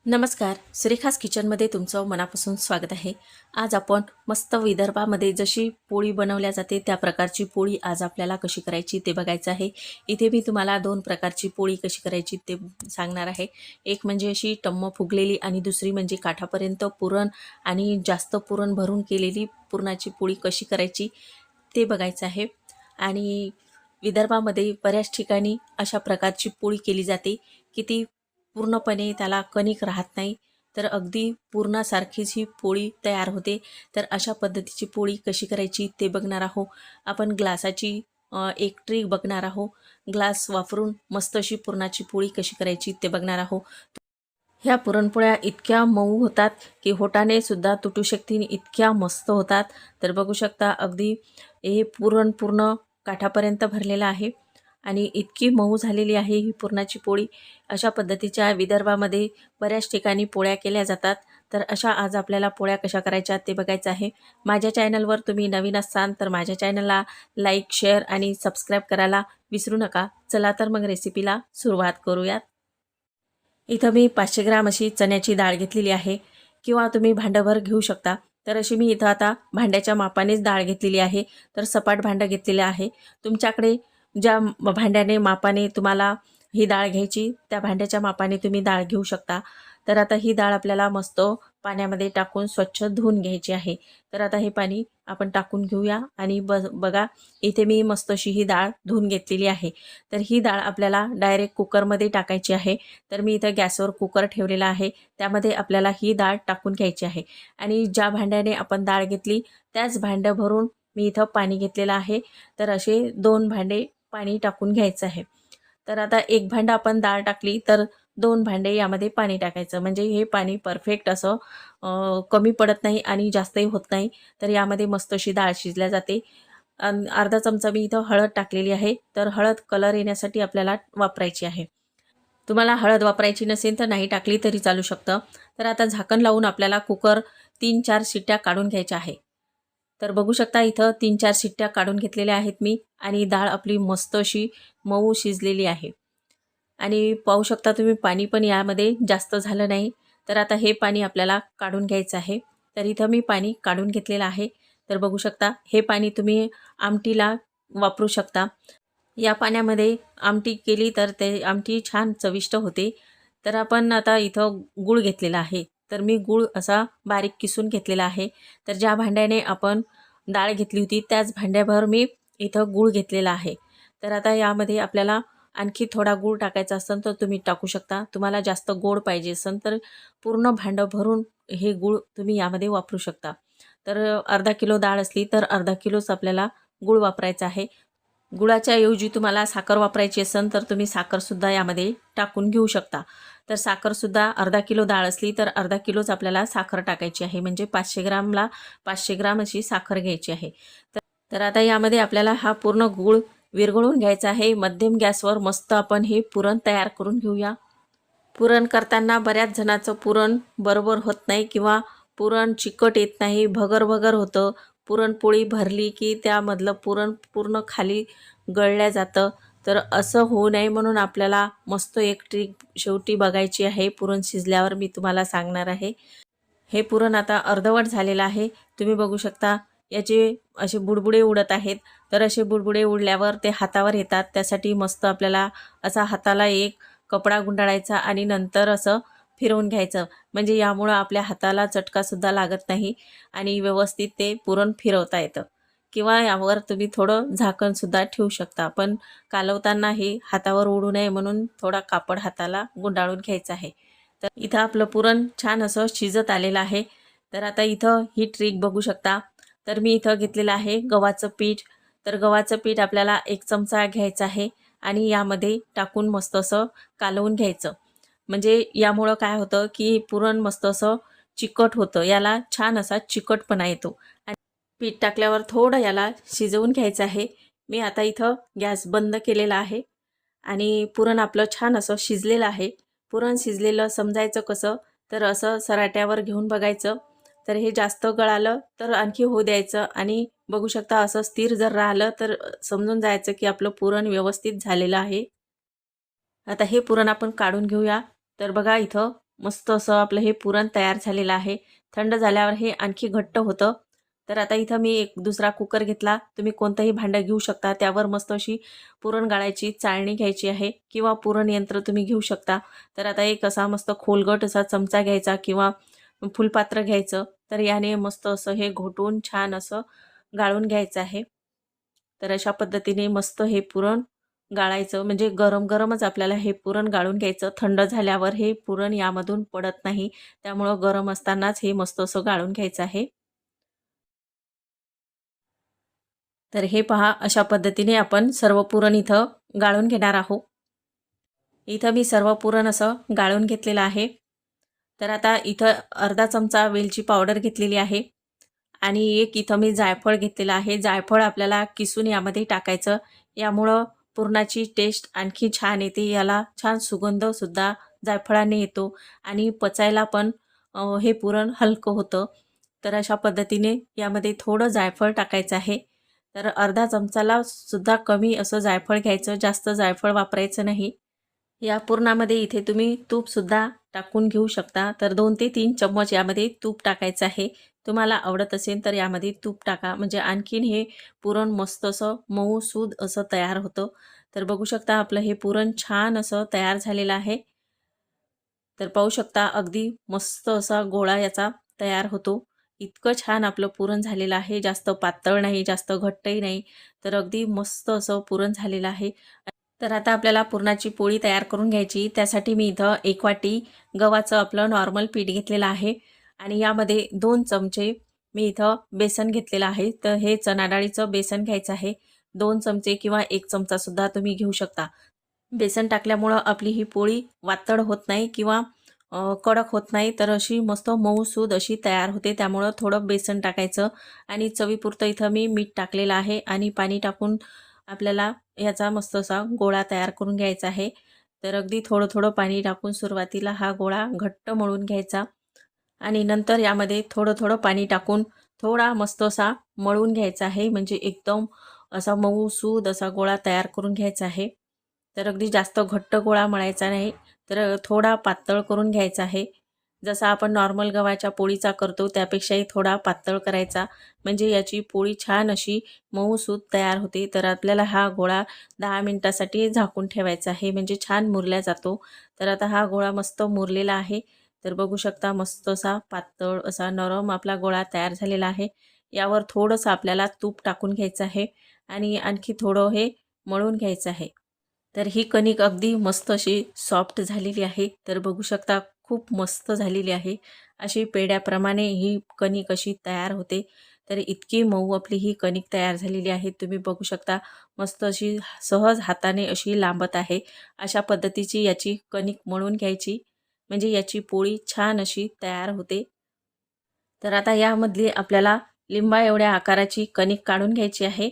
नमस्कार, सुरेखास किचनमध्ये तुमचं मनापासून स्वागत आहे। आज आपण मस्त विदर्भामध्ये जशी पोळी बनवल्या जाते त्या प्रकारची पोळी आज आपल्याला कशी करायची ते बघायचं आहे। इथे मी तुम्हाला दोन प्रकारची पोळी कशी करायची ते सांगणार आहे। एक म्हणजे अशी टम्म फुगलेली आणि दुसरी म्हणजे काठापर्यंत पुरण आणि जास्त पुरण भरून केलेली पुरणाची पोळी कशी करायची ते बघायचं आहे। आणि विदर्भामध्ये बऱ्याच ठिकाणी अशा प्रकारची पोळी केली जाते की ती पूर्णपणे त्याला कणिक राहत नाही, तर अगदी पुरणासारखीच ही पोळी तयार होते। तर अशा पद्धतीची पोळी कशी करायची ते बघणार आहोत। आपण ग्लासाची एक ट्रिक बघणार आहोत। ग्लास वापरून मस्त अशी पुरणाची पोळी कशी करायची ते बघणार आहोत। ह्या पुरणपोळ्या इतक्या मऊ होतात की होटाने सुद्धा तुटू शकतील, इतक्या मस्त होतात। तर बघू शकता अगदी हे पुरण पूर्ण काठापर्यंत भरलेलं आहे आणि इतकी मऊ झालेली आहे ही पुरणाची पोळी। अशा पद्धतीच्या विदर्भामध्ये बऱ्याच ठिकाणी पोळ्या केल्या जातात। तर अशा आज आपल्याला पोळ्या कशा करायच्या ते बघायचं आहे। माझ्या चॅनलवर तुम्ही नवीन असाल तर माझ्या चॅनलला लाईक, शेअर आणि सबस्क्राईब करायला विसरू नका। चला तर मग रेसिपीला सुरुवात करूयात। इथं मी 500 ग्रॅम अशी चण्याची डाळ घेतलेली आहे किंवा तुम्ही भांडभर घेऊ शकता। तर अशी मी इथं आता भांड्याच्या मापानेच डाळ घेतलेली आहे। तर सपाट भांडं घेतलेलं आहे। तुमच्याकडे ज्या भांड्याने मापाने तुम्हाला ही डाळ घ्यायची त्या भांड्याच्या मापाने तुम्ही डाळ घेऊ शकता। तर आता ही डाळ आपल्याला मस्त पाण्यामध्ये टाकून स्वच्छ धुवून घ्यायची आहे। तर आता हे पाणी आपण टाकून घेऊया आणि बघा इथे मी मस्त अशी ही डाळ धुवून घेतलेली आहे। तर ही डाळ आपल्याला डायरेक्ट कुकरमध्ये टाकायची आहे। तर मी इथं गॅसवर कुकर ठेवलेला आहे, त्यामध्ये आपल्याला ही डाळ टाकून घ्यायची आहे आणि ज्या भांड्याने आपण डाळ घेतली त्याच भांडं भरून मी इथं पाणी घेतलेलं आहे। तर असे 2 भांडे पाणी टाकून घ्यायचं आहे। तर आता एक भांडं आपण डाळ टाकली तर 2 भांडे यामध्ये पाणी टाकायचं, म्हणजे हे पाणी परफेक्ट असं कमी पडत नाही आणि जास्तही होत नाही। तर यामध्ये मस्त अशी डाळ शिजल्या जाते। अर्धा चमचा मी इथं हळद टाकलेली आहे। तर हळद कलर येण्यासाठी आपल्याला वापरायची आहे। तुम्हाला हळद वापरायची नसेल तर नाही टाकली तरी चालू शकतं। तर आता झाकण लावून आपल्याला कुकर 3-4 शिट्ट्या काढून घ्यायच्या आहे। तर बघू शकता इथं 3-4 शिट्ट्या काढून घेतलेल्या आहेत मी आणि डाळ आपली मस्त अशी मऊ शिजलेली आहे। आणि पाहू शकता तुम्ही पाणी पण यामध्ये जास्त झालं नाही। तर आता हे पाणी आपल्याला काढून घ्यायचं आहे। तर इथं मी पाणी काढून घेतलेलं आहे। तर बघू शकता हे पाणी तुम्ही आमटीला वापरू शकता। या पाण्यामध्ये आमटी केली तर ते आमटी छान चविष्ट होते। तर आपण आता इथं गूळ घेतलेला आहे। तर मी गूळ असा बारीक किसून घेतलेला आहे। तर ज्या भांड्याने आपण डाळ घेतली होती त्याच भांड्याभर मी इथं गूळ घेतलेला आहे। तर आता यामध्ये आपल्याला आणखी थोडा गूळ टाकायचा असेल तर तुम्ही टाकू शकता। तुम्हाला जास्त गोड पाहिजे असेल तर पूर्ण भांडं भरून हे गूळ तुम्ही यामध्ये वापरू शकता। तर अर्धा किलो डाळ असली तर अर्धा किलोच आपल्याला गूळ वापरायचा आहे। गुळाच्या ऐवजी तुम्हाला साखर वापरायची असेल तर तुम्ही साखरसुद्धा यामध्ये टाकून घेऊ शकता। तर साखरसुद्धा अर्धा किलो डाळ असली तर अर्धा किलोच आपल्याला साखर टाकायची आहे, म्हणजे 500 ग्रामला 500 ग्राम अशी साखर घ्यायची आहे। तर आता यामध्ये आपल्याला हा पूर्ण गूळ विरघळून घ्यायचा आहे। मध्यम गॅसवर मस्त आपण हे पुरण तयार करून घेऊया। पुरण करताना बऱ्याच जणांचं पुरण बरोबर होत नाही किंवा पुरण चिकट येत नाही, भगर भगर होतं। पुरणपोळी भरली की त्यामधलं पुरण पूर्ण खाली गळल्या जातं। तर असं होऊ नये म्हणून आपल्याला मस्त एक ट्रिक शेवटी बघायची आहे। पुरण शिजल्यावर मी तुम्हाला सांगणार आहे। हे पुरण आता अर्धवट झालेलं आहे। तुम्ही बघू शकता याचे असे बुडबुडे उडत आहेत। तर असे बुडबुडे उडल्यावर ते हातावर येतात, त्यासाठी मस्त आपल्याला असा हाताला एक कपडा गुंडाळायचा आणि नंतर असं फिरवून घ्यायचं, म्हणजे यामुळं आपल्या हाताला चटकासुद्धा लागत नाही आणि व्यवस्थित ते पुरण फिरवता येतं। किंवा यावर तुम्ही थोडं झाकणसुद्धा ठेवू शकता, पण कालवताना हे हातावर उडू नये म्हणून थोडा कापड हाताला गुंडाळून घ्यायचा आहे। तर इथं आपलं पुरण छान असं शिजत आलेलं आहे। तर आता इथं ही ट्रिक बघू शकता। तर मी इथं घेतलेलं आहे गव्हाचं पीठ। तर गव्हाचं पीठ आपल्याला 1 चमचा घ्यायचं आहे आणि यामध्ये टाकून मस्त असं कालवून घ्यायचं, म्हणजे यामुळं काय होतं की पुरण मस्त असं चिकट होतं, याला छान असा चिकटपणा येतो। आणि पीठ टाकल्यावर थोडं याला शिजवून घ्यायचं आहे। मी आता इथं गॅस बंद केलेला आहे आणि पुरण आपलं छान असं शिजलेलं आहे। पुरण शिजलेलं समजायचं कसं, तर असं सराट्यावर घेऊन बघायचं। तर हे जास्त गळालं तर आणखी होऊ द्यायचं आणि बघू शकता असं स्थिर जर राहिलं तर समजून जायचं की आपलं पुरण व्यवस्थित झालेलं आहे। आता हे पुरण आपण काढून घेऊया। तर बघा इथं मस्त असं आपलं हे पुरण तयार झालेलं आहे. थंड झाल्यावर हे आणखी घट्ट होतं. तर आता इथं मी एक दुसरा कुकर घेतला. तुम्ही कोणतंही भांडं घेऊ शकता. त्यावर मस्त अशी पुरण गाळायची चाळणी घ्यायची आहे किंवा पुरण यंत्र तुम्ही घेऊ शकता. तर आता एक असा मस्त खोलगट असा चमचा घ्यायचा किंवा फुलपात्र घ्यायचं. तर याने मस्त असं हे घोटून छान असं गाळून घ्यायचं आहे. तर अशा पद्धतीने मस्त हे पुरण गाळायचं, म्हणजे गरम-गरमच आपल्याला हे पुरण गाळून घ्यायचं. थंड झाल्यावर हे पुरण यामधून पडत नाही. त्यामुळं गरम असतानाच हे मस्त असं गाळून घ्यायचं आहे. तर हे पहा, अशा पद्धतीने आपण सर्व पुरण इथं गाळून घेणार आहोत. इथं मी सर्व पुरण असं गाळून घेतलेलं आहे. तर आता इथं अर्धा चमचा वेलची पावडर घेतलेली आहे आणि एक इथं मी जायफळ घेतलेलं आहे. जायफळ आपल्याला किसून यामध्ये टाकायचं. यामुळं पुरणाची टेस्ट आणखी छान येते. याला छान सुगंधसुद्धा जायफळाने येतो आणि पचायला पण हे पुरण हलकं होतं. तर अशा पद्धतीने यामध्ये थोडं जायफळ टाकायचं आहे. तर अर्धा चमचाला सुद्धा कमी असं जायफळ घ्यायचं. जास्त जायफळ वापरायचं नाही. या पुरणामध्ये इथे तुम्ही तूपसुद्धा टाकून घेऊ शकता. तर 2 ते 3 चम्मच यामध्ये तूप टाकायचं आहे. तुम्हाला आवडत असेल तर यामध्ये तूप टाका. म्हणजे आणखीन हे पुरण मस्त असं मऊसूद असं तयार होतं. तर बघू शकता आपलं हे पुरण छान असं तयार झालेलं आहे. तर पाहू शकता अगदी मस्त असा गोळा याचा तयार होतो. इतकं छान आपलं पुरण झालेलं आहे. जास्त पातळ नाही, जास्त घट्टही नाही. तर अगदी मस्त असं पुरण झालेलं आहे. तर आता आपल्याला पुरणाची पोळी तयार करून घ्यायची. त्यासाठी मी इथं 1 वाटी गव्हाचं आपलं नॉर्मल पीठ घेतलेलं आहे आणि यामध्ये 2 चमचे मी इथं बेसन घेतलेलं आहे. तर हे चणा डाळीचं बेसन घ्यायचं आहे. 2 चमचे किंवा 1 चमचासुद्धा तुम्ही घेऊ शकता. बेसन टाकल्यामुळं आपली ही पोळी वातड होत नाही किंवा कडक होत नाही. तर अशी मस्त मऊसूद अशी तयार होते. त्यामुळं थोडं बेसन टाकायचं आणि चवीपुरतं इथं मी मीठ टाकलेलं आहे आणि पाणी टाकून आपल्याला याचा मस्त असा गोळा तयार करून घ्यायचा आहे. तर अगदी थोडं-थोडं पाणी टाकून सुरुवातीला हा गोळा घट्ट मळून घ्यायचा आणि नंतर यामध्ये थोडं-थोडं पाणी टाकून थोडा मस्त असा मळून घ्यायचा आहे. म्हणजे एकदम असा मऊसूद असा गोळा तयार करून घ्यायचा आहे. तर अगदी जास्त घट्ट गोळा मळायचा नाही, तर थोडा पातळ करून घ्यायचा आहे. जसा आपण नॉर्मल गव्हाच्या पोळीचा करतो त्यापेक्षाही थोडा पातळ करायचा. म्हणजे याची पोळी छान अशी मऊसूत तयार होते. तर आपल्याला हा गोळा 10 मिनिटासाठी झाकून ठेवायचा आहे, म्हणजे छान मुरला जातो. तर आता हा गोळा मस्त मुरलेला आहे. तर बघू शकता मस्त असा पातळ असा नरम आपला गोळा तयार झालेला आहे. यावर थोडंसं आपल्याला तूप टाकून घ्यायचं आहे आणि आणखी थोडं हे मळून घ्यायचं आहे. तर ही कणिक अगदी मस्त अशी सॉफ्ट झालेली आहे. तर बघू शकता खूप मस्त झालेली आहे. अशी पेढ्याप्रमाणे ही कणिक अशी तयार होते. तर इतकी मऊ आपली ही कणिक तयार झालेली आहे. तुम्ही बघू शकता मस्त अशी सहज हाताने अशी लांबत आहे. अशा पद्धतीची याची कणिक मळून घ्यायची. म्हणजे याची पोळी छान अशी तयार होते. तर आता यामधली आपल्याला लिंबा एवढ्या आकाराची कणिक काढून घ्यायची आहे.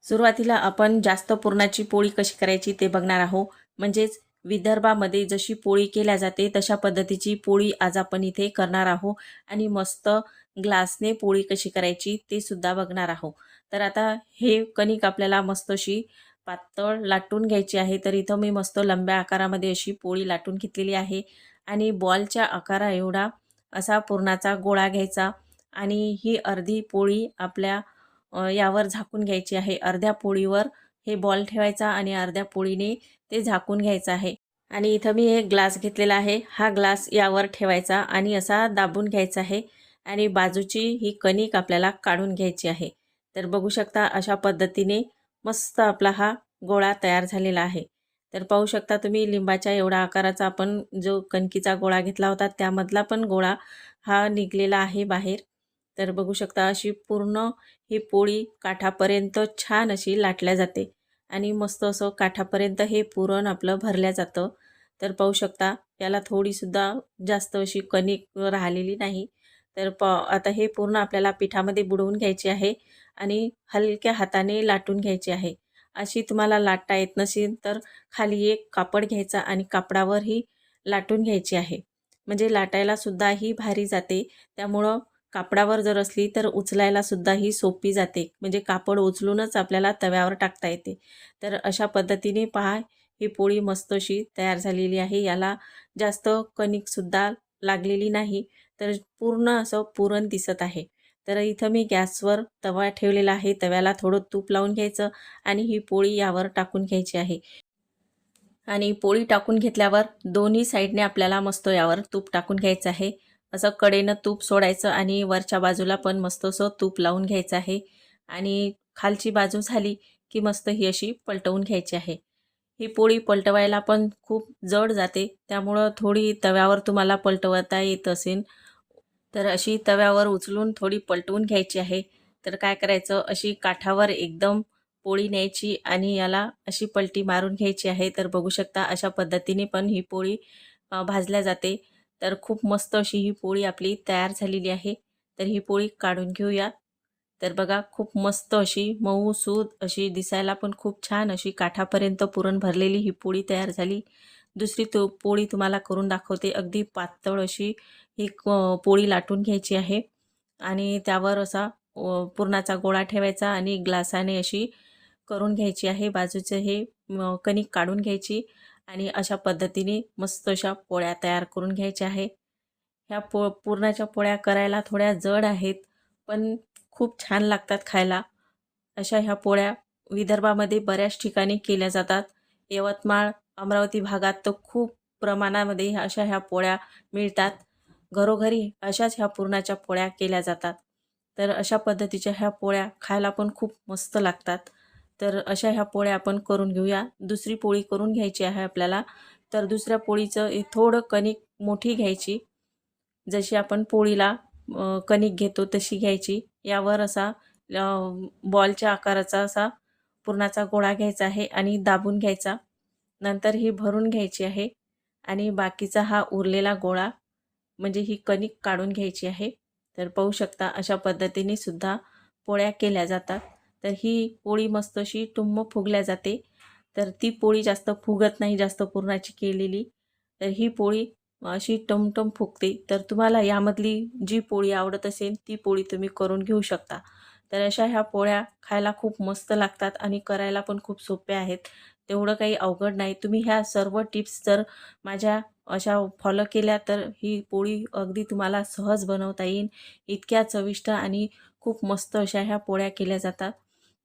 सुरुवातीला आपण जास्त पुरणाची पोळी कशी करायची ते बघणार आहोत. म्हणजेच विदर्भामध्ये जशी पोळी केल्या जाते तशा पद्धतीची पोळी आज आपण इथे करणार आहोत आणि मस्त ग्लासने पोळी कशी करायची ते सुद्धा बघणार आहोत. तर आता हे कणिक आपल्याला मस्त अशी पातळ लाटून घ्यायची आहे. तर इथं मी मस्त लंब्या आकारामध्ये अशी पोळी लाटून घेतलेली आहे आणि बॉलच्या आकारा एवढा असा पुरणाचा गोळा घ्यायचा आणि ही अर्धी पोळी आपल्या यावर झाकून घ्यायची आहे. अर्ध्या पोळीवर हे बॉल ठेवायचा आणि अर्ध्या पोळीने ते झाकून घ्यायचं आहे. आणि इथं मी एक ग्लास घेतलेला आहे. हा ग्लास यावर ठेवायचा आणि असा दाबून घ्यायचा आहे आणि बाजूची ही कणिक आपल्याला काढून घ्यायची आहे. तर बघू शकता अशा पद्धतीने मस्त आपला हा गोळा तयार झालेला आहे. तर पाहू शकता तुम्ही लिंबाच्या एवढा आकाराचा आपण जो कणकीचा गोळा घेतला होता त्यामधला पण गोळा हा निघलेला आहे बाहेर. तर बघू शकता अशी पूर्ण ही पोळी काठापर्यंत छान अशी लाटल्या जाते आणि मस्त असं काठापर्यंत हे पुरण आपलं भरल्या जातं. तर पाहू शकता याला थोडीसुद्धा जास्त अशी कणिक राहिलेली नाही. तर आता हे पूर्ण आपल्याला पिठामध्ये बुडवून घ्यायची आहे आणि हलक्या हाताने लाटून घ्यायची आहे. अशी तुम्हाला लाटता येत नसेल तर खाली एक कापड घ्यायचा आणि कापडावर ही लाटून घ्यायची आहे. म्हणजे लाटायला सुद्धा ही भारी जाते. त्यामुळं कापडावर जर असली तर उचलायला सुद्धा ही सोपी जाते. म्हणजे कापड उचलूनच आपल्याला तव्यावर टाकता येते. तर अशा पद्धतीने पहा ही पोळी मस्त अशी तयार झालेली आहे. याला जास्त कणिकसुद्धा लागलेली नाही, तर पूर्ण असं पुरण दिसत आहे. तर इथं मी गॅसवर तवा ठेवलेला आहे. तव्याला थोडं तूप लावून घ्यायचं आणि ही पोळी यावर टाकून घ्यायची आहे. आणि पोळी टाकून घेतल्यावर दोन्ही साईडने आपल्याला मस्त यावर तूप टाकून घ्यायचं आहे. असं कडेनं तूप सोडायचं आणि वरच्या बाजूला पण मस्त असं तूप लावून घ्यायचं आहे. आणि खालची बाजू झाली की मस्त ही अशी पलटवून घ्यायची आहे. ही पोळी पलटवायला पण खूप जड जाते, त्यामुळं थोडी तव्यावर तुम्हाला पलटवता येत असेल तर अशी तव्यावर उचलून थोडी पलटवून घ्यायची आहे. तर काय करायचं, अशी काठावर एकदम पोळी न्यायची आणि याला अशी पलटी मारून घ्यायची आहे. तर बघू शकता अशा पद्धतीने पण ही पोळी भाजल्या जाते. तर खूप मस्त अशी ही पोळी आपली तयार झालेली आहे. तर ही पोळी काढून घेऊया. तर बघा खूप मस्त अशी मऊसूद अशी दिसायला पण खूप छान अशी काठापर्यंत पुरण भरलेली ही पोळी तयार झाली. दुसरी पोळी तुम्हाला करून दाखवते. अगदी पातळ अशी ही पोळी लाटून घ्यायची आहे आणि त्यावर असा पुरणाचा गोळा ठेवायचा आणि ग्लासाने अशी करून घ्यायची आहे. बाजूचं हे कणिक काढून घ्यायची आणि अशा पद्धतीने मस्त अशा पोळ्या तयार करून घ्यायच्या आहे. ह्या पुरणाच्या पोळ्या करायला थोड्या जड आहेत, पण खूप छान लागतात खायला. अशा ह्या पोळ्या विदर्भामध्ये बऱ्याच ठिकाणी केल्या जातात. यवतमाळ, अमरावती भागात तर खूप प्रमाणामध्ये ह्या पोळ्या मिळतात. घरोघरी अशाच ह्या पुरणाच्या पोळ्या केल्या जातात. तर अशा पद्धतीच्या ह्या पोळ्या खायला पण खूप मस्त लागतात. तर अशा ह्या पोळ्या आपण करून घेऊया. दुसरी पोळी करून घ्यायची आहे आपल्याला. तर दुसऱ्या पोळीचं थोडं कणिक मोठी घ्यायची. जशी आपण पोळीला कणिक घेतो तशी घ्यायची. यावर असा बॉलच्या आकाराचा असा पुरणाचा गोळा घ्यायचा आहे आणि दाबून घ्यायचा. नंतर ही भरून घ्यायची आहे आणि बाकीचा हा उरलेला गोळा म्हणजे ही कणिक काढून घ्यायची आहे. तर पाहू शकता अशा पद्धतीने सुद्धा पोळ्या केल्या जातात. तर ही पोळी मस्त अशी टुम्म फुगल्या जाते. तर ती पोळी जास्त फुगत नाही जास्त पुरणाची केलेली. तर ही पोळी अशी टमटम फुगते. तर तुम्हाला यामधली जी पोळी आवडत असेल ती पोळी तुम्ही करून घेऊ शकता. तर अशा ह्या पोळ्या खायला खूप मस्त लागतात आणि करायला पण खूप सोप्या आहेत. तेवढं काही अवघड नाही. तुम्ही ह्या सर्व टिप्स जर माझ्या अशा फॉलो केल्या तर ही पोळी अगदी तुम्हाला सहज बनवता येईल. इतक्या चविष्ट आणि खूप मस्त अशा ह्या पोळ्या केल्या जातात.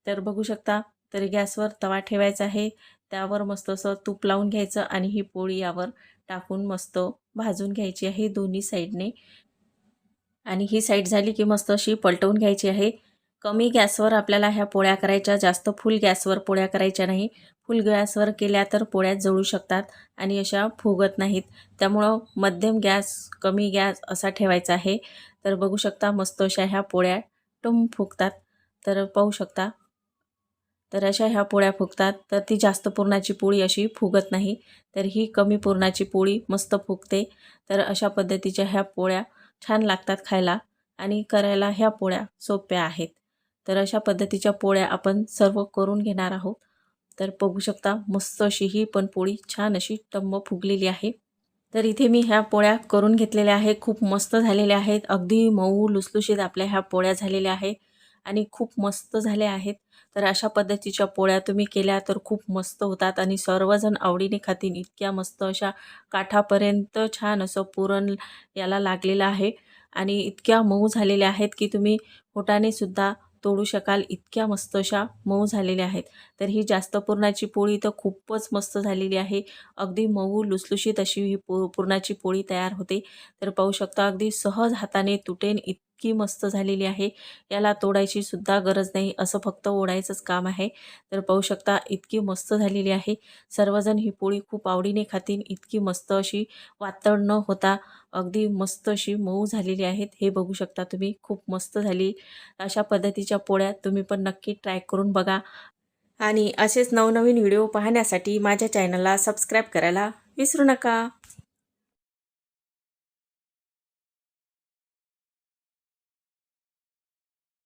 तर बघू शकता, तर गॅसवर तवा ठेवायचा आहे. त्यावर मस्त असं तूप लावून घ्यायचं आणि ही पोळी यावर टाकून मस्त भाजून घ्यायची आहे दोन्ही साईडने. आणि ही साईड झाली की मस्त अशी पलटवून घ्यायची आहे. कमी गॅसवर आपल्याला ह्या पोळ्या करायच्या, जास्त फुल गॅसवर पोळ्या करायच्या नाही. फुल गॅसवर केल्या तर पोळ्या जळू शकतात आणि अशा फुगत नाहीत. त्यामुळं मध्यम गॅस, कमी गॅस असा ठेवायचा आहे. तर बघू शकता मस्त अशा ह्या पोळ्या टुम फुगतात. तर पाहू शकता. तर अशा ह्या पोळ्या फुगतात. तर ती जास्त पुरणाची पोळी अशी फुगत नाही. तर ही कमी पुरणाची पोळी मस्त फुगते. तर अशा पद्धतीच्या ह्या पोळ्या छान लागतात खायला आणि करायला ह्या पोळ्या सोप्या आहेत. तर अशा पद्धतीच्या पोळ्या आपण सर्व करून घेणार आहोत. तर बघू शकता मस्त अशी ही पण पोळी छान अशी टम्म फुगलेली आहे. तर इथे मी ह्या पोळ्या करून घेतलेल्या आहे. खूप मस्त झालेल्या आहेत. अगदी मऊ लुसलुशीत आपल्या ह्या पोळ्या झालेल्या आहेत आणि खूप मस्त झाल्या आहेत. तर अशा पद्धतीच्या पोळ्या तुम्ही केल्या तर खूप मस्त होतात आणि सर्वजण आवडीने खातील. इतक्या मस्त अशा काठापर्यंत छान असं पुरण याला लागलेलं आहे आणि इतक्या मऊ झालेल्या आहेत की तुम्ही बोटाने सुद्धा तोडू शकाल. इतक्या मस्त अशा मऊ झालेल्या आहेत. तर ही जास्त पुरणाची पोळी तर खूपच मस्त झालेली आहे. अगदी मऊ लुसलुशीत अशी ही पुरणाची पोळी तयार होते. तर पाहू शकता अगदी सहज हाताने तुटेन इतकी मस्त झालेली आहे. याला तोडायची सुद्धा गरज नाही, असं फक्त ओढायचंच काम आहे. तर पाहू शकता इतकी मस्त झालेली आहे. सर्वजण ही पोळी खूप आवडीने खातील. इतकी मस्त अशी वातड न होता अगदी मस्त अशी मऊ झालेली आहेत. हे बघू शकता तुम्ही, खूप मस्त झाली. अशा पद्धतीच्या पोळ्या तुम्ही पण नक्की ट्राय करून बघा आणि असेच नवनवीन व्हिडिओ पाहण्यासाठी माझ्या चॅनलला सबस्क्राईब करायला विसरू नका.